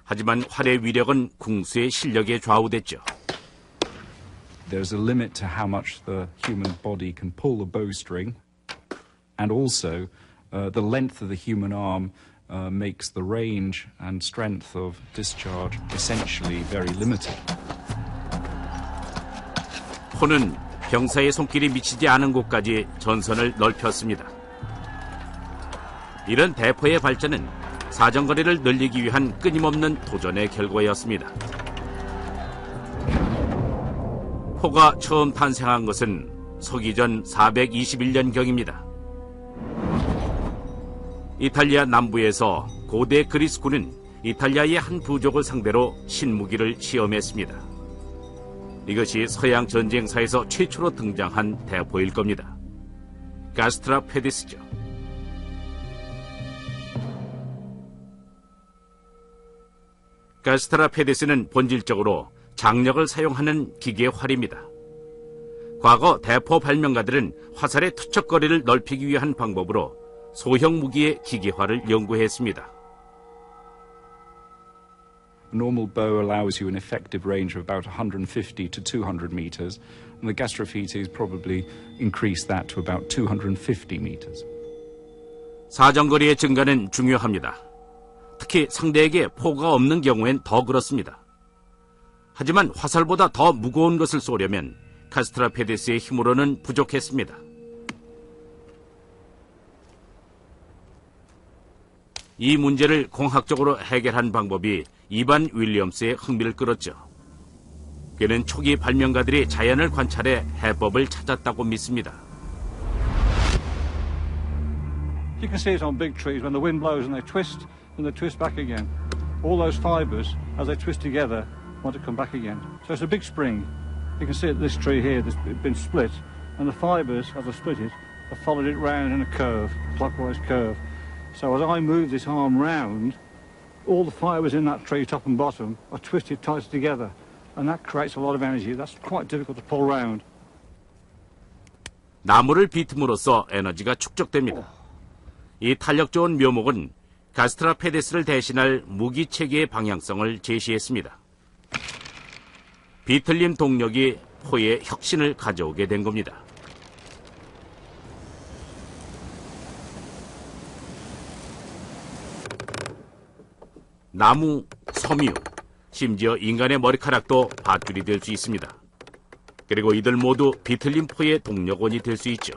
하지만 활의 위력은 궁수의 실력에 좌우됐죠. There's a limit to how much the human body can pull a bowstring, and also the length of the human arm makes the range and strength of discharge essentially very limited. 포는 병사의 손길이 미치지 않은 곳까지 전선을 넓혔습니다. 이런 대포의 발전은 사정거리를 늘리기 위한 끊임없는 도전의 결과였습니다. 포가 처음 탄생한 것은 서기전 421년경입니다. 이탈리아 남부에서 고대 그리스군은 이탈리아의 한 부족을 상대로 신무기를 시험했습니다. 이것이 서양 전쟁사에서 최초로 등장한 대포일 겁니다. 가스트라 페디스죠. 가스트라 페디스는 본질적으로 장력을 사용하는 기계의 활입니다. 과거 대포 발명가들은 화살의 투척거리를 넓히기 위한 방법으로 소형 무기의 기계화를 연구했습니다. A normal bow allows you an effective range of about 150 to 200 meters, and the Gastrophetes probably increased that to about 250 meters. 사정거리의 증가는 중요합니다. 특히 상대에게 포가 없는 경우엔 더 그렇습니다. 하지만 화살보다 더 무거운 것을 쏘려면 카스트라페데스의 힘으로는 부족했습니다. 이 문제를 공학적으로 해결한 방법이 이반 윌리엄스의 흥미를 끌었죠. 그는 초기 발명가들이 자연을 관찰해 해법을 찾았다고 믿습니다. You can see it on big trees when the wind blows and they twist back again. All those fibers, as they twist together, want to come back again. So it's a big spring. You can see it, this tree here that's been split, and the fibers, as I split it, have followed it round in a curve, clockwise curve. So as I move this arm round, all the fibers in that tree, top and bottom, are twisted tight together, and that creates a lot of energy. That's quite difficult to pull round. 나무를 비틈으로써 에너지가 축적됩니다. 이 탄력 좋은 묘목은 가스트라페데스를 대신할 무기 체계의 방향성을 제시했습니다. 비틀림 동력이 포에 혁신을 가져오게 된 겁니다. 나무, 섬유, 심지어 인간의 머리카락도 밧줄이 될 수 있습니다. 그리고 이들 모두 비틀림 포의 동력원이 될 수 있죠.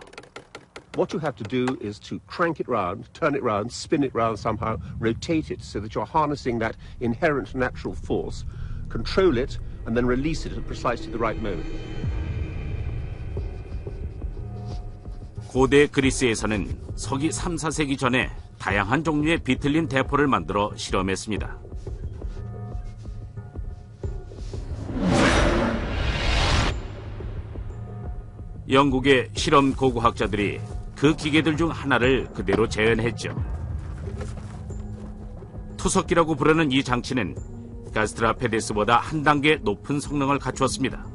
What you have to do is to crank it round, turn it round, spin it round somehow, rotate it so that you're harnessing that inherent natural force, control it, and then release it at precisely the right moment. 고대 그리스에서는 서기 3, 4세기 전에 다양한 종류의 비틀린 대포를 만들어 실험했습니다. 영국의 실험 고고학자들이 그 기계들 중 하나를 그대로 재현했죠. 투석기라고 부르는 이 장치는 가스트라페데스보다 한 단계 높은 성능을 갖추었습니다.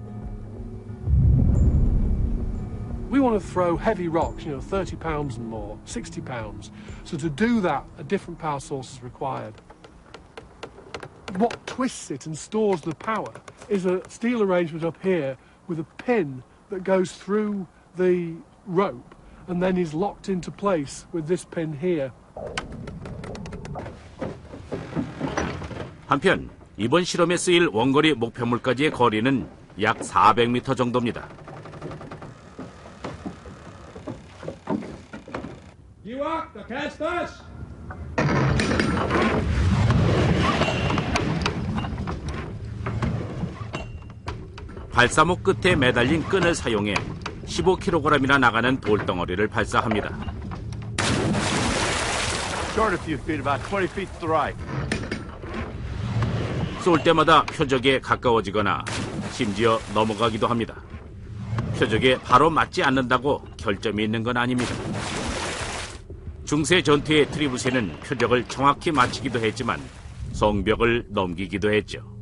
We want to throw heavy rocks, 30 pounds and more, 60 pounds. So to do that, a different power source is required. What twists it and stores the power is a steel arrangement up here with a pin that goes through the rope and then is locked into place with this pin here. 한편 이번 실험에 쓰일 원거리 목표물까지의 거리는 약 400m 정도입니다. 발사목 끝에 매달린 끈을 사용해 15kg이나 나가는 돌덩어리를 발사합니다. Short a few feet, about 20 feet to the right. 쏠 때마다 표적에 가까워지거나 심지어 넘어가기도 합니다. 표적에 바로 맞지 않는다고 결점이 있는 건 아닙니다. 중세 전투의 트리부세는 표적을 정확히 맞히기도 했지만 성벽을 넘기기도 했죠.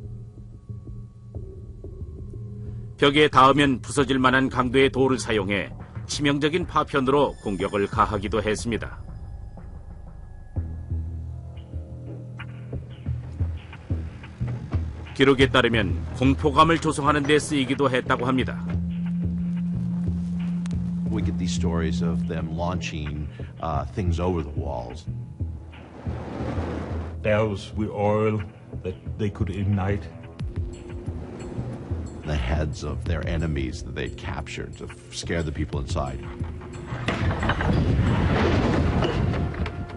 벽에 닿으면 부서질 만한 강도의 돌을 사용해 치명적인 파편으로 공격을 가하기도 했습니다. 기록에 따르면 공포감을 조성하는 데 쓰이기도 했다고 합니다. We get these stories of them launching things over the walls. Barrels with oil that they could ignite. The heads of their enemies that they captured to scare the people inside.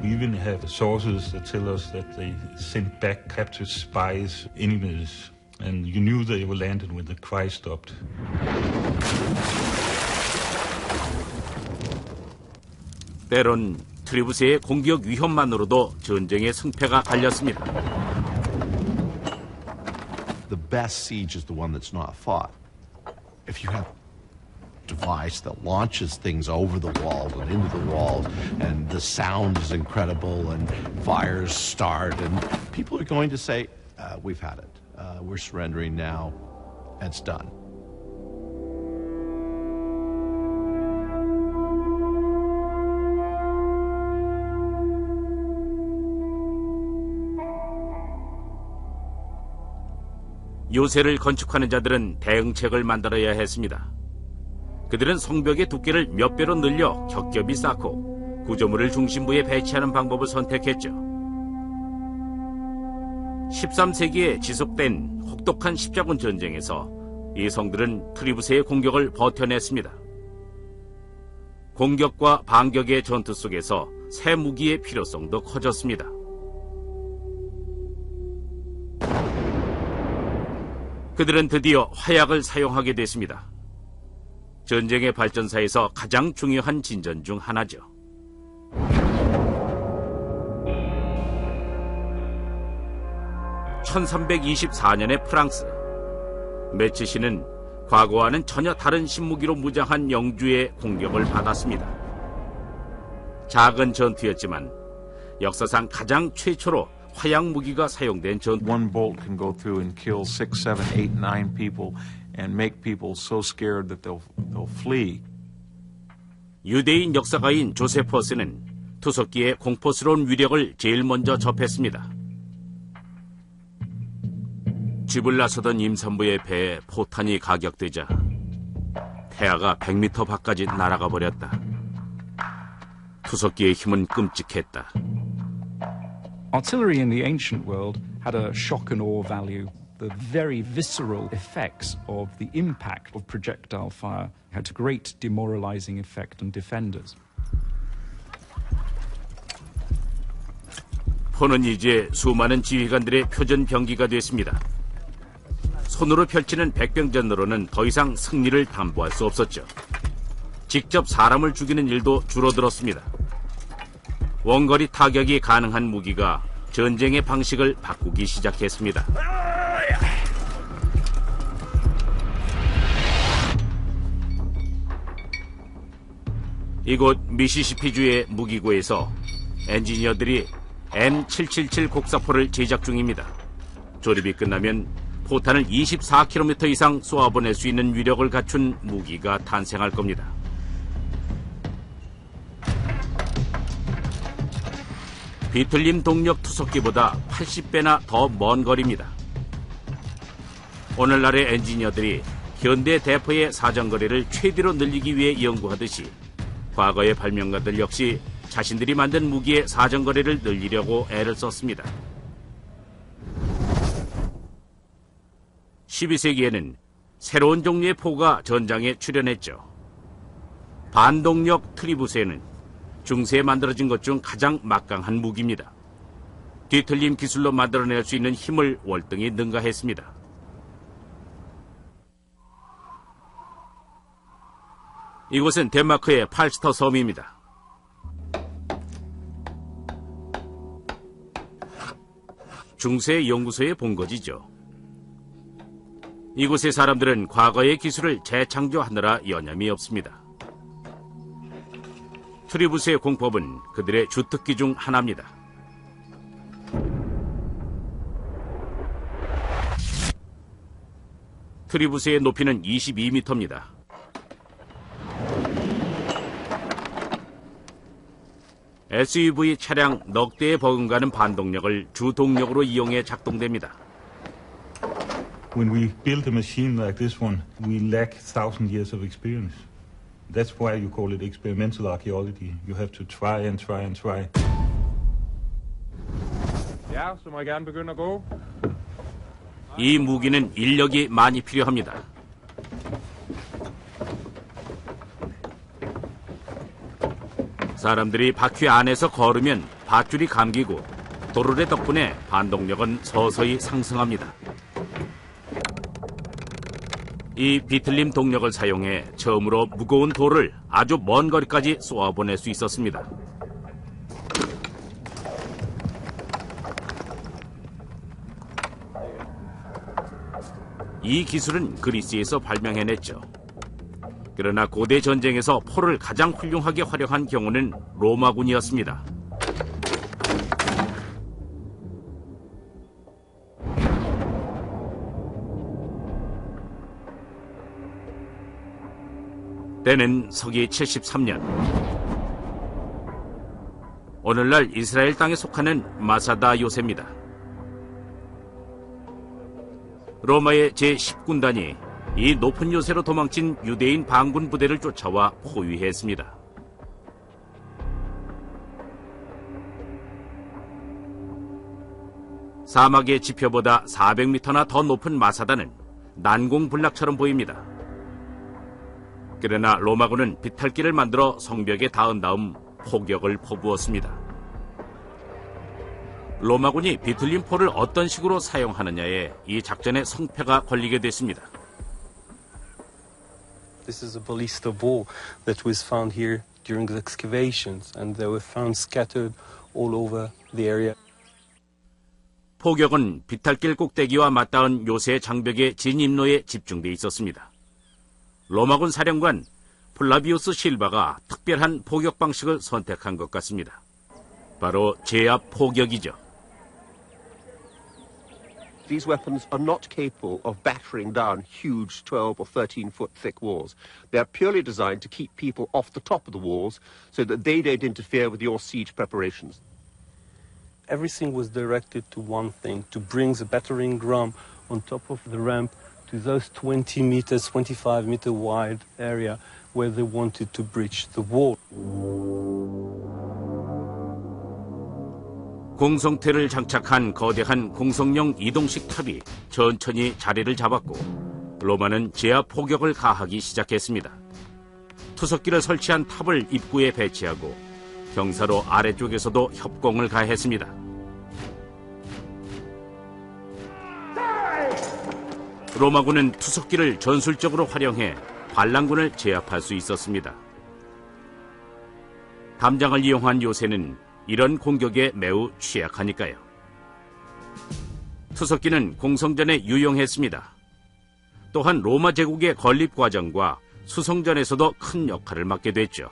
We even have sources that tell us that they sent back captured spies, enemies, and you knew they were landed when the cry stopped. 때론 트리부세의 공격 위험만으로도 전쟁의 승패가 갈렸습니다. The best siege is the one that's not fought. If you have a device that launches things over the walls and into the walls, and the sound is incredible, and fires start, and people are going to say, we've had it. We're surrendering now. and it's done. 요새를 건축하는 자들은 대응책을 만들어야 했습니다. 그들은 성벽의 두께를 몇 배로 늘려 겹겹이 쌓고 구조물을 중심부에 배치하는 방법을 선택했죠. 13세기에 지속된 혹독한 십자군 전쟁에서 이 성들은 트리부스의 공격을 버텨냈습니다. 공격과 반격의 전투 속에서 새 무기의 필요성도 커졌습니다. 그들은 드디어 화약을 사용하게 됐습니다. 전쟁의 발전사에서 가장 중요한 진전 중 하나죠. (1324년의) 프랑스, 메츠시는 과거와는 전혀 다른 신무기로 무장한 영주의 공격을 받았습니다. 작은 전투였지만 역사상 가장 최초로 화약 무기가 사용된 전투. One bolt can go through and kill 6, 7, 8, 9 people and make people so scared that they'll flee. 유대인 역사가인 조세퍼스는 투석기의 공포스러운 위력을 제일 먼저 접했습니다. 집을 나서던 임산부의 배에 포탄이 가격되자 태아가 100m 밖까지 날아가 버렸다. 투석기의 힘은 끔찍했다. Artillery in the ancient world had a shock and awe value. The very visceral effects of the impact of projectile fire had a great demoralizing effect on defenders. 포는 이제 수많은 지휘관들의 표전 병기가 됐습니다. 손으로 펼치는 백병전으로는 더 이상 승리를 담보할 수 없었죠. 직접 사람을 죽이는 일도 줄어들었습니다. 원거리 타격이 가능한 무기가 전쟁의 방식을 바꾸기 시작했습니다. 이곳 미시시피주의 무기고에서 엔지니어들이 M777 곡사포를 제작 중입니다. 조립이 끝나면 포탄을 24km 이상 쏘아보낼 수 있는 위력을 갖춘 무기가 탄생할 겁니다. 비틀림 동력 투석기보다 80배나 더 먼 거리입니다. 오늘날의 엔지니어들이 현대 대포의 사정거리를 최대로 늘리기 위해 연구하듯이 과거의 발명가들 역시 자신들이 만든 무기의 사정거리를 늘리려고 애를 썼습니다. 12세기에는 새로운 종류의 포가 전장에 출현했죠. 반동력 트리부스에는 중세에 만들어진 것 중 가장 막강한 무기입니다. 뒤틀림 기술로 만들어낼 수 있는 힘을 월등히 능가했습니다. 이곳은 덴마크의 팔스터 섬입니다. 중세 연구소의 본거지죠. 이곳의 사람들은 과거의 기술을 재창조하느라 여념이 없습니다. 트리부스의 공법은 그들의 주특기 중 하나입니다. 트리부스의 높이는 22m입니다. SUV 차량 넉 대에 버금가는 반동력을 주동력으로 이용해 작동됩니다. When we build a machine like this one, we lack 1,000 years of experience. That's why you call it experimental archaeology. You have to try and try and try. Ja, så må jeg gerne begynde at gå. 이 무기는 인력이 많이 필요합니다. 사람들이 바퀴 안에서 걸으면 밧줄이 감기고 도르래 덕분에 반동력은 서서히 상승합니다. 이 비틀림 동력을 사용해 처음으로 무거운 돌을 아주 먼 거리까지 쏘아보낼 수 있었습니다. 이 기술은 그리스에서 발명해냈죠. 그러나 고대 전쟁에서 포를 가장 훌륭하게 활용한 경우는 로마군이었습니다. 때는 서기 73년. 오늘날 이스라엘 땅에 속하는 마사다 요새입니다. 로마의 제10군단이 이 높은 요새로 도망친 유대인 반군 부대를 쫓아와 포위했습니다. 사막의 지표보다 400m나 더 높은 마사다는 난공불락처럼 보입니다. 그러나 로마군은 비탈길을 만들어 성벽에 닿은 다음 포격을 퍼부었습니다. 로마군이 비틀린 포를 어떤 식으로 사용하느냐에 이 작전의 성패가 걸리게 됐습니다. This is a ballista ball that was found here during the excavations, and they were found scattered all over the area. 포격은 비탈길 꼭대기와 맞닿은 요새 장벽의 진입로에 집중돼 있었습니다. 로마군 사령관 플라비우스 실바가 특별한 포격 방식을 선택한 것 같습니다. 바로 제압 포격이죠. These weapons are not capable of battering down huge 12 or 13-foot thick walls. They are purely designed to keep people off the top of the walls so that they don't interfere with your siege preparations. Everything was directed to one thing, to bring the battering ram on top of the ramp to those 20 meters, 25 meter wide area where they wanted to breach the wall. 공성태를 장착한 거대한 공성용 이동식 탑이 천천히 자리를 잡았고 로마는 제압 포격을 가하기 시작했습니다. 투석기를 설치한 탑을 입구에 배치하고 경사로 아래쪽에서도 협공을 가했습니다. 로마군은 투석기를 전술적으로 활용해 반란군을 제압할 수 있었습니다. 담장을 이용한 요새는 이런 공격에 매우 취약하니까요. 투석기는 공성전에 유용했습니다. 또한 로마 제국의 건립 과정과 수성전에서도 큰 역할을 맡게 됐죠.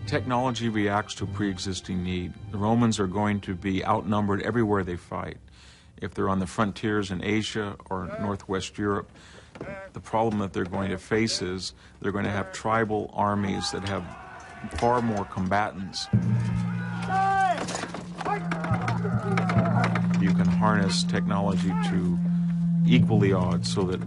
Technology reacts to pre-existing need. The Romans are going to be outnumbered everywhere they fight. If they're on the frontiers in Asia or Northwest Europe, the problem that they're going to face is they're going to have tribal armies that have far more combatants. You can harness technology to equal the odds so that